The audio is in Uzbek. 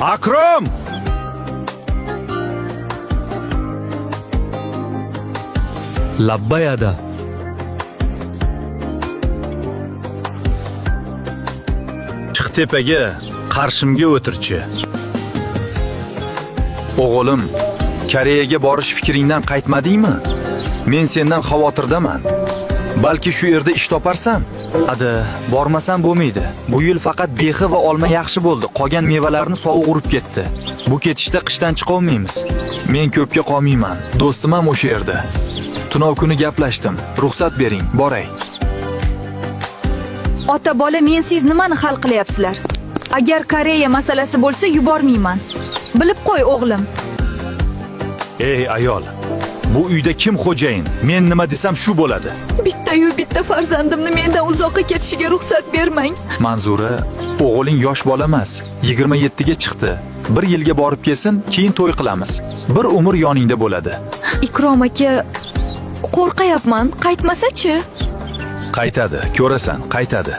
Akrom! Labbay ada. Chiq tepaga, qarshimga o'tirchi. O'g'lim, Koreyaga borish fikringdan qaytmadingmi? Men sendan xavotirdaman. Balki shu yerda ish toparsan. Ada, bormasam bo'lmaydi. Bu yil faqat bexi va olma yaxshi bo'ldi. Qolgan mevalarni sovuq urib ketdi. Bu ketishda qishdan chiqa olmaymiz. Men ko'pga qolmayman. Do'stim ham o'sha yerda. Tunov kuni gaplashdim. Ruxsat bering, boray. Ota bola mensiz nimani hal qilyapsizlar? Agar Koreya masalasi bo'lsa yubormayman. Bilib qo'y o'g'lim. Ey ayol, bu uyda kim xo'jayin? Men nima desam shu bo'ladi. Bitta-yu bitta farzandimni mendan uzoqqa ketishiga ruxsat bermang. Manzura, o'g'ling yosh bola emas. 27 ga chiqdi. Bir yilga borib kelsin, keyin to'y qilamiz. Bir umr yoningda bo'ladi. Ikrom aka, qo'rqayapman. Qaytmasa-chi? Qaytadi, ko'rasan, qaytadi.